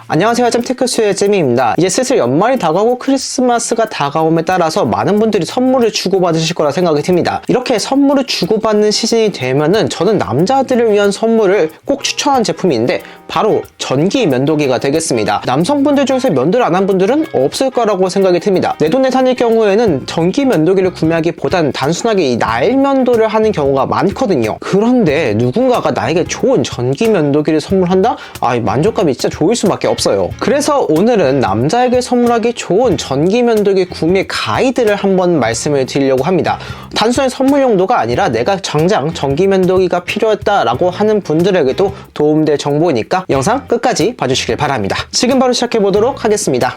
안녕하세요, 잼테크스의 잼입니다. 이제 슬슬 연말이 다가오고 크리스마스가 다가옴에 따라서 많은 분들이 선물을 주고받으실 거라 생각이 듭니다. 이렇게 선물을 주고받는 시즌이 되면은 저는 남자들을 위한 선물을 꼭 추천한 제품인데 바로 전기 면도기가 되겠습니다. 남성분들 중에서 면도를 안 한 분들은 없을 거라고 생각이 듭니다. 내돈내산일 경우에는 전기 면도기를 구매하기보단 단순하게 이 날 면도를 하는 경우가 많거든요. 그런데 누군가가 나에게 좋은 전기 면도기를 선물한다? 이 만족감이 진짜 좋을 수밖에 없어요. 그래서 오늘은 남자에게 선물하기 좋은 전기 면도기 구매 가이드를 한번 말씀을 드리려고 합니다. 단순히 선물 용도가 아니라 내가 당장 전기 면도기가 필요했다라고 하는 분들에게도 도움될 정보니까 영상 끝까지 봐주시길 바랍니다. 지금 바로 시작해 보도록 하겠습니다.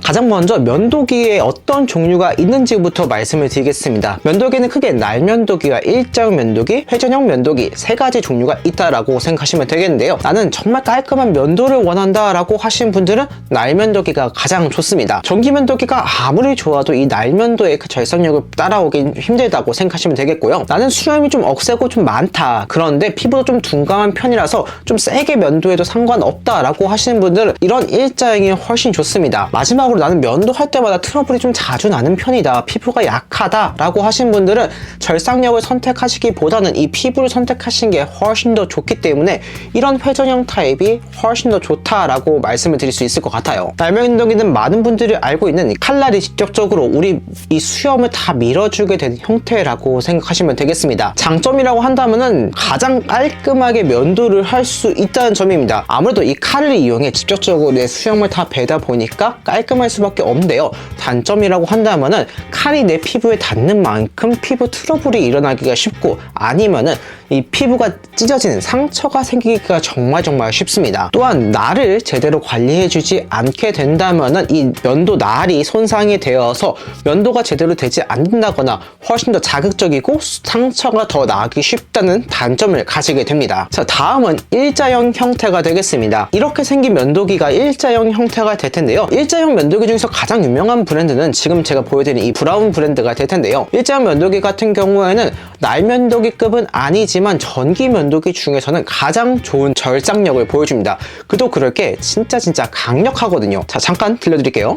가장 먼저 면도기에 어떤 종류가 있는지부터 말씀을 드리겠습니다. 면도기는 크게 날 면도기와 일자형 면도기, 회전형 면도기 세 가지 종류가 있다라고 생각하시면 되겠는데요. 나는 정말 깔끔한 면도를 원한다라고 하신 분들은 날 면도기가 가장 좋습니다. 전기 면도기가 아무리 좋아도 이 날 면도의 그 절삭력을 따라오긴 힘들다고 생각하시면 되겠고요. 나는 수염이 좀 억세고 좀 많다. 그런데 피부도 좀 둔감한 편이라서 좀 세게 면도해도 상관없다라고 하시는 분들은 이런 일자형이 훨씬 좋습니다. 마지막으로 나는 면도할 때마다 트러블이 좀 자주 나는 편이다, 피부가 약하다 라고 하신 분들은 절삭력을 선택하시기보다는 이 피부를 선택하시는 게 훨씬 더 좋기 때문에 이런 회전형 타입이 훨씬 더 좋다라고 말씀을 드릴 수 있을 것 같아요. 날면도기는 많은 분들이 알고 있는 칼날이 직접적으로 우리 이 수염을 다 밀어주게 되는 형태라고 생각하시면 되겠습니다. 장점이라고 한다면은 가장 깔끔하게 면도를 할 수 있다는 점입니다. 아무래도 이 칼을 이용해 직접적으로 내 수염을 다 베다 보니까 깔끔할 수밖에 없는데요. 단점이라고 한다면은 칼이 내 피부에 닿는 만큼 피부 트러블이 일어나기가 쉽고 아니면은 이 피부가 찢어지는 상처가 생기기가 정말 쉽습니다. 또한 날을 제대로 관리해주지 않게 된다면은 이 면도 날이 손상이 되어서 면도가 제대로 되지 않는다거나 훨씬 더 자극적이고 상처가 더 나기 쉽다는 단점을 가지게 됩니다. 자, 다음은 일자형 형태가 되겠습니다. 이렇게 생긴 면도기가 일자형 형태가 될 텐데요. 일자형 면도기 중에서 가장 유명한 브랜드는 지금 제가 보여드린 이 브라운 브랜드가 될 텐데요. 일자형 면도기 같은 경우에는 날 면도기급은 아니지만 전기 면도기 중에서는 가장 좋은 절삭력을 보여줍니다. 그도 그럴 게 진짜 강력하거든요. 자, 잠깐 들려드릴게요.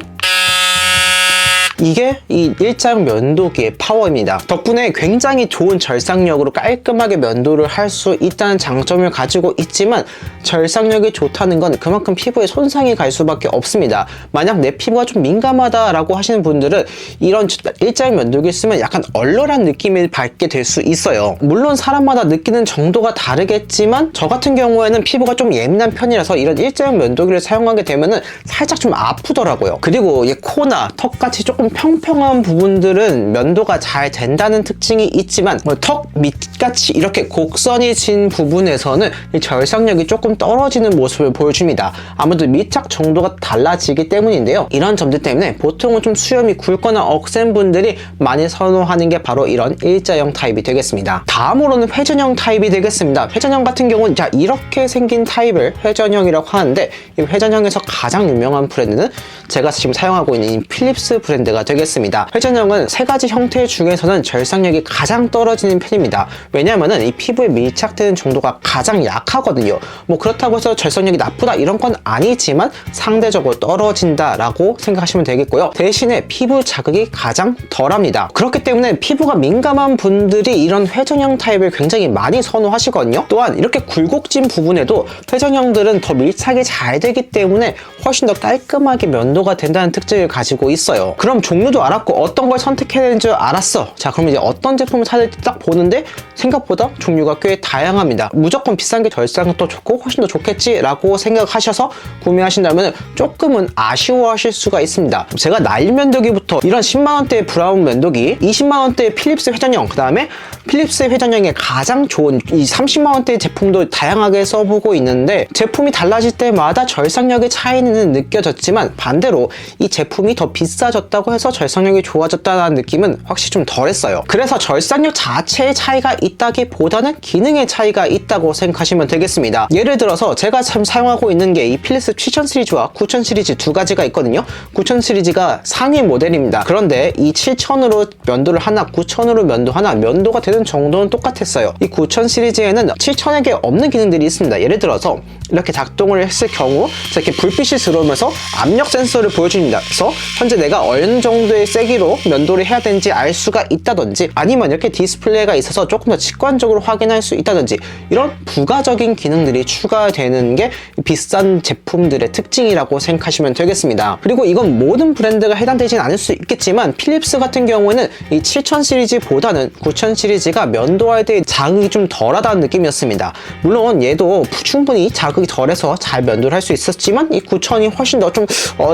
이게 이 일자형 면도기의 파워입니다. 덕분에 굉장히 좋은 절삭력으로 깔끔하게 면도를 할 수 있다는 장점을 가지고 있지만 절삭력이 좋다는 건 그만큼 피부에 손상이 갈 수밖에 없습니다. 만약 내 피부가 좀 민감하다라고 하시는 분들은 이런 일자형 면도기를 쓰면 약간 얼얼한 느낌을 받게 될 수 있어요. 물론 사람마다 느끼는 정도가 다르겠지만 저 같은 경우에는 피부가 좀 예민한 편이라서 이런 일자형 면도기를 사용하게 되면은 살짝 좀 아프더라고요. 그리고 이 코나 턱같이 조금 평평한 부분들은 면도가 잘 된다는 특징이 있지만 턱 밑같이 이렇게 곡선이 진 부분에서는 이 절삭력이 조금 떨어지는 모습을 보여줍니다. 아무래도 밀착 정도가 달라지기 때문인데요. 이런 점들 때문에 보통은 좀 수염이 굵거나 억센 분들이 많이 선호하는 게 바로 이런 일자형 타입이 되겠습니다. 다음으로는 회전형 타입이 되겠습니다. 회전형 같은 경우는 자, 이렇게 생긴 타입을 회전형이라고 하는데 이 회전형에서 가장 유명한 브랜드는 제가 지금 사용하고 있는 이 필립스 브랜드가 되겠습니다. 회전형은 세 가지 형태 중에서는 절삭력이 가장 떨어지는 편입니다. 왜냐하면은 이 피부에 밀착되는 정도가 가장 약하거든요. 그렇다고 해서 절삭력이 나쁘다 이런 건 아니지만 상대적으로 떨어진다라고 생각하시면 되겠고요. 대신에 피부 자극이 가장 덜합니다. 그렇기 때문에 피부가 민감한 분들이 이런 회전형 타입을 굉장히 많이 선호하시거든요. 또한 이렇게 굴곡진 부분에도 회전형들은 더 밀착이 잘 되기 때문에 훨씬 더 깔끔하게 면도가 된다는 특징을 가지고 있어요. 그럼 종류도 알았고 어떤 걸 선택해야 되는 줄 알았어. 자, 그럼 이제 어떤 제품을 사야 될지 딱 보는데 생각보다 종류가 꽤 다양합니다. 무조건 비싼 게 절삭력도 좋고 훨씬 더 좋겠지라고 생각하셔서 구매하신다면 조금은 아쉬워하실 수가 있습니다. 제가 날 면도기부터 이런 10만원대의 브라운 면도기, 20만원대의 필립스 회전형, 그 다음에 필립스 회전형의 가장 좋은 이 30만원대의 제품도 다양하게 써보고 있는데 제품이 달라질 때마다 절삭력의 차이는 느껴졌지만 반대로 이 제품이 더 비싸졌다고 해서 사용하면서 절삭력이 좋아졌다는 느낌은 확실히 좀 덜했어요. 그래서 절삭력 자체의 차이가 있다기보다는 기능의 차이가 있다고 생각하시면 되겠습니다. 예를 들어서 제가 참 사용하고 있는 게 이 필립스 7000 시리즈와 9000 시리즈 두 가지가 있거든요. 9000 시리즈가 상위 모델입니다. 그런데 이 7000으로 면도를 하나 9000으로 면도 하나 면도가 되는 정도는 똑같았어요. 이 9000 시리즈에는 7000에게 없는 기능들이 있습니다. 예를 들어서 이렇게 작동을 했을 경우 이렇게 불빛이 들어오면서 압력 센서를 보여줍니다. 그래서 현재 내가 어느 정도의 세기로 면도를 해야 되는지 알 수가 있다든지, 아니면 이렇게 디스플레이가 있어서 조금 더 직관적으로 확인할 수 있다든지, 이런 부가적인 기능들이 추가되는 게 비싼 제품들의 특징이라고 생각하시면 되겠습니다. 그리고 이건 모든 브랜드가 해당되진 않을 수 있겠지만 필립스 같은 경우에는 이 7000 시리즈보다는 9000 시리즈가 면도할 때 자극이 좀 덜하다는 느낌이었습니다. 물론 얘도 충분히 자극이 덜해서 잘 면도를 할 수 있었지만 이 9000이 훨씬 더 좀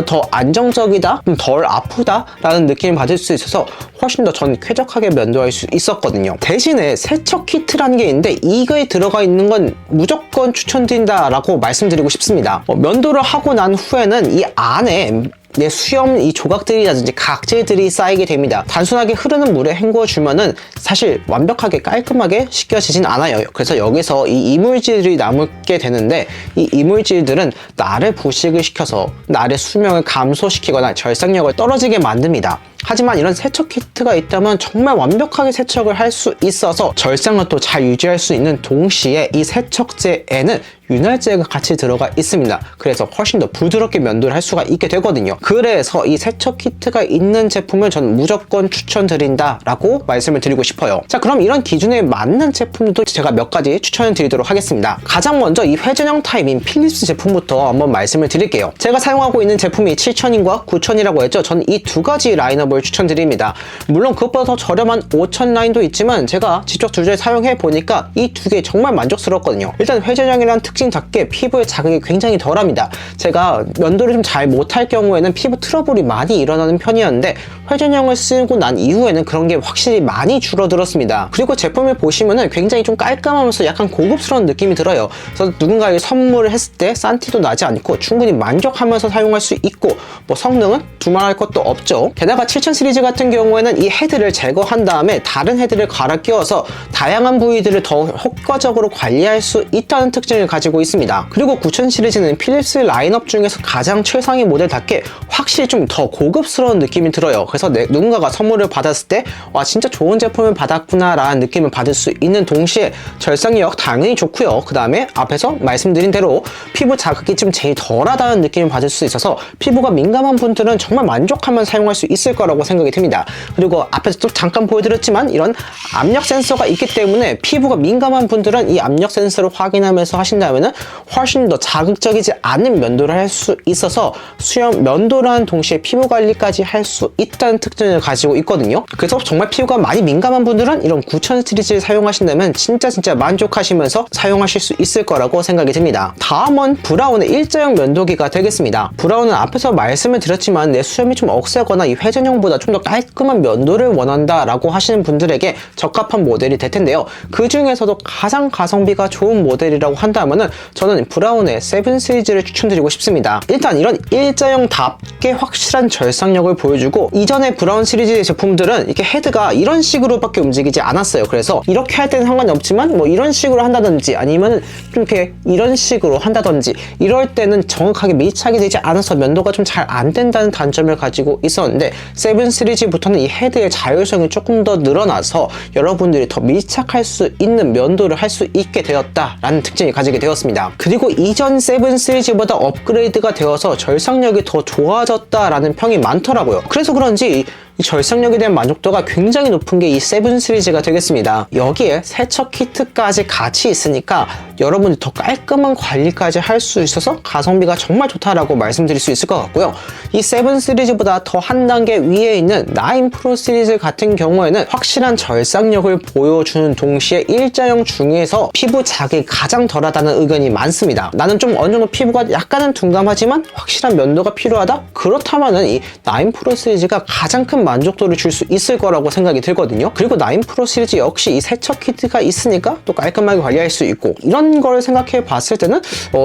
더 안정적이다, 좀 덜 아프다라는 느낌을 받을 수 있어서 훨씬 더 전 쾌적하게 면도할 수 있었거든요. 대신에 세척 키트라는 게 있는데 이거에 들어가 있는 건 무조건 추천드린다라고 말씀드리고 싶습니다. 면도를 하고 난 후에는 이 안에 내 수염 이 조각들이라든지 각질들이 쌓이게 됩니다. 단순하게 흐르는 물에 헹궈주면은 사실 완벽하게 깔끔하게 씻겨지진 않아요. 그래서 여기서 이 이물질들이 남게 되는데 이 이물질들은 날의 부식을 시켜서 날의 수명을 감소시키거나 절삭력을 떨어지게 만듭니다. 하지만 이런 세척 키트가 있다면 정말 완벽하게 세척을 할 수 있어서 절삭력도 잘 유지할 수 있는 동시에 이 세척제에는 윤활제가 같이 들어가 있습니다. 그래서 훨씬 더 부드럽게 면도를 할 수가 있게 되거든요. 그래서 이 세척 키트가 있는 제품을 저는 무조건 추천드린다라고 말씀을 드리고 싶어요. 자, 그럼 이런 기준에 맞는 제품도 제가 몇 가지 추천을 드리도록 하겠습니다. 가장 먼저 이 회전형 타입인 필립스 제품부터 한번 말씀을 드릴게요. 제가 사용하고 있는 제품이 7000인과 9000이라고 했죠. 저는 이 두 가지 라인업을 추천드립니다. 물론 그것보다 더 저렴한 5000 라인도 있지만 제가 직접 두 개 사용해 보니까 이 두 개 정말 만족스럽거든요. 일단 회전형이라는 특징답게 피부에 자극이 굉장히 덜합니다. 제가 면도를 좀 잘 못할 경우에는 피부 트러블이 많이 일어나는 편이었는데 회전형을 쓰고 난 이후에는 그런 게 확실히 많이 줄어들었습니다. 그리고 제품을 보시면은 굉장히 좀 깔끔하면서 약간 고급스러운 느낌이 들어요. 그래서 누군가에게 선물을 했을 때 싼티도 나지 않고 충분히 만족하면서 사용할 수 있고, 뭐 성능은 두말할 것도 없죠. 게다가 7000 시리즈 같은 경우에는 이 헤드를 제거한 다음에 다른 헤드를 갈아 끼워서 다양한 부위들을 더 효과적으로 관리할 수 있다는 특징을 가지고 있습니다. 그리고 9000 시리즈는 필립스 라인업 중에서 가장 최상위 모델답게 확실히 좀 더 고급스러운 느낌이 들어요. 그래서 누군가가 선물을 받았을 때 와, 진짜 좋은 제품을 받았구나 라는 느낌을 받을 수 있는 동시에 절삭력 당연히 좋고요. 그 다음에 앞에서 말씀드린 대로 피부 자극이 좀 제일 덜하다는 느낌을 받을 수 있어서 피부가 민감한 분들은 정말 만족하면서 사용할 수 있을 거라고 생각이 듭니다. 그리고 앞에서 또 잠깐 보여드렸지만 이런 압력 센서가 있기 때문에 피부가 민감한 분들은 이 압력 센서를 확인하면서 하신다면 훨씬 더 자극적이지 않은 면도를 할 수 있어서 수염 면도를 한 동시에 피부 관리까지 할 수 있다는 특징을 가지고 있거든요. 그래서 정말 피부가 많이 민감한 분들은 이런 9000 시리즈를 사용하신다면 진짜 만족하시면서 사용하실 수 있을 거라고 생각이 듭니다. 다음은 브라운의 일자형 면도기가 되겠습니다. 브라운은 앞에서 말씀을 드렸지만 내 수염이 좀 억세거나 이 회전형보다 좀 더 깔끔한 면도를 원한다 라고 하시는 분들에게 적합한 모델이 될 텐데요. 그 중에서도 가장 가성비가 좋은 모델이라고 한다면은 저는 브라운의 7 시리즈를 추천드리고 싶습니다. 일단 이런 일자형답게 확실한 절삭력을 보여주고, 이전의 브라운 시리즈의 제품들은 이렇게 헤드가 이런 식으로밖에 움직이지 않았어요. 그래서 이렇게 할 때는 상관이 없지만 뭐 이런 식으로 한다든지 아니면 좀 이렇게 이런 식으로 한다든지 이럴 때는 정확하게 밀착이 되지 않아서 면도가 좀 잘 안 된다는 단점을 가지고 있었는데 7 시리즈부터는 이 헤드의 자율성이 조금 더 늘어나서 여러분들이 더 밀착할 수 있는 면도를 할 수 있게 되었다라는 특징을 가지게 되었습니다. 그리고 이전 7 시리즈보다 업그레이드가 되어서 절삭력이 더 좋아졌다라는 평이 많더라고요. 그래서 그런지 이 절삭력에 대한 만족도가 굉장히 높은 게 이 7 시리즈가 되겠습니다. 여기에 세척 키트까지 같이 있으니까 여러분이 더 깔끔한 관리까지 할 수 있어서 가성비가 정말 좋다라고 말씀드릴 수 있을 것 같고요. 이 7 시리즈보다 더 한 단계 위에 있는 9 프로 시리즈 같은 경우에는 확실한 절삭력을 보여주는 동시에 일자형 중에서 피부 자극이 가장 덜하다는 의견이 많습니다. 나는 좀 어느 정도 피부가 약간은 둔감하지만 확실한 면도가 필요하다? 그렇다면은 이 9 프로 시리즈가 가장 큰 만족도를 줄 수 있을 거라고 생각이 들거든요. 그리고 9 프로 시리즈 역시 이 세척 키트가 있으니까 또 깔끔하게 관리할 수 있고, 이런 걸 생각해 봤을 때는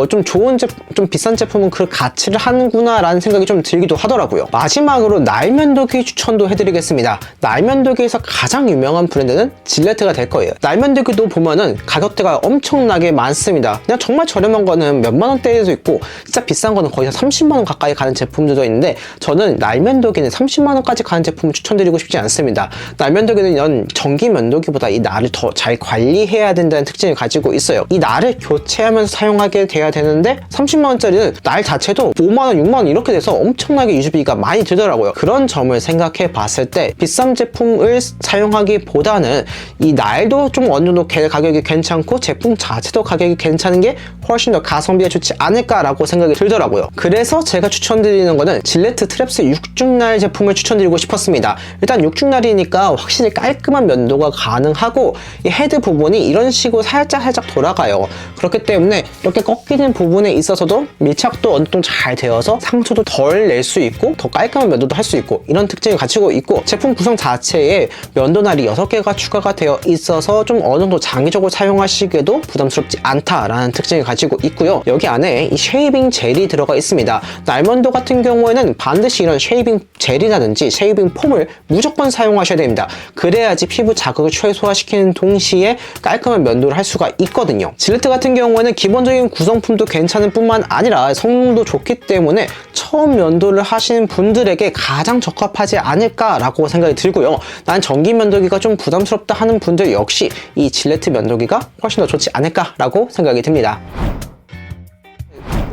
좀 좋은 좀 비싼 제품은 그 가치를 하는구나 라는 생각이 좀 들기도 하더라고요. 마지막으로 날면도기 추천도 해드리겠습니다. 날면도기에서 가장 유명한 브랜드는 질레트가 될 거예요. 날면도기도 보면은 가격대가 엄청나게 많습니다. 그냥 정말 저렴한 거는 몇만 원대에도 있고, 진짜 비싼 거는 거의 30만 원 가까이 가는 제품들도 있는데, 저는 날면도기는 30만 원까지 가는 제품을 추천드리고 싶지 않습니다. 날면도기는 이런 전기 면도기보다 이 날을 더 잘 관리해야 된다는 특징을 가지고 있어요. 이 날을 교체하면서 사용하게 돼야 되는데 30만 원짜리는 날 자체도 5만 원, 6만 원 이렇게 돼서 엄청나게 유지비가 많이 들더라고요. 그런 점을 생각해 봤을 때 비싼 제품을 사용하기보다는 이 날도 좀 어느 정도 가격이 괜찮고 제품 자체도 가격이 괜찮은 게 훨씬 더 가성비가 좋지 않을까라고 생각이 들더라고요. 그래서 제가 추천드리는 거는 질레트 트랩스 6중날 제품을 추천드리고 싶었습니다. 일단 6중날이니까 확실히 깔끔한 면도가 가능하고, 이 헤드 부분이 이런 식으로 살짝 돌아가요. 그렇기 때문에 이렇게 꺾이는 부분에 있어서도 밀착도 어느 정도 잘 되어서 상처도 덜 낼 수 있고 더 깔끔한 면도도 할 수 있고, 이런 특징을 가지고 있고, 제품 구성 자체에 면도날이 6개가 추가가 되어 있어서 좀 어느 정도 장기적으로 사용하시기에도 부담스럽지 않다라는 특징을 가지고 있고요. 여기 안에 이 쉐이빙 젤이 들어가 있습니다. 날면도 같은 경우에는 반드시 이런 쉐이빙 젤이라든지 쉐이빙 폼을 무조건 사용하셔야 됩니다. 그래야지 피부 자극을 최소화시키는 동시에 깔끔한 면도를 할 수가 있거든요. 질레트 같은 경우에는 기본적인 구성품도 괜찮은 뿐만 아니라 성능도 좋기 때문에 처음 면도를 하시는 분들에게 가장 적합하지 않을까라고 생각이 들고요. 난 전기 면도기가 좀 부담스럽다 하는 분들 역시 이 질레트 면도기가 훨씬 더 좋지 않을까라고 생각이 듭니다.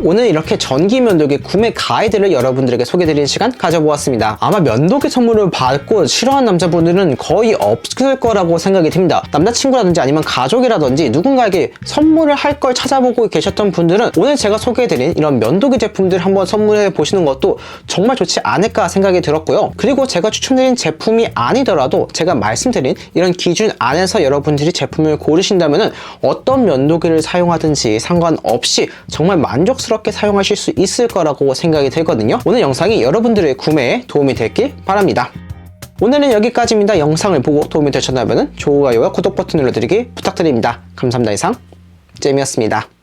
오늘 이렇게 전기 면도기 구매 가이드를 여러분들에게 소개드리는 시간 가져보았습니다. 아마 면도기 선물을 받고 싫어하는 남자분들은 거의 없을 거라고 생각이 듭니다. 남자친구라든지 아니면 가족이라든지 누군가에게 선물을 할 걸 찾아보고 계셨던 분들은 오늘 제가 소개해드린 이런 면도기 제품들 한번 선물해 보시는 것도 정말 좋지 않을까 생각이 들었고요. 그리고 제가 추천드린 제품이 아니더라도 제가 말씀드린 이런 기준 안에서 여러분들이 제품을 고르신다면 어떤 면도기를 사용하든지 상관없이 정말 만족스럽게 사용하실 수 있을 거라고 생각이 들거든요. 오늘 영상이 여러분들의 구매에 도움이 됐길 바랍니다. 오늘은 여기까지입니다. 영상을 보고 도움이 되셨다면 좋아요와 구독 버튼 눌러드리기 부탁드립니다. 감사합니다. 이상 잼이었습니다.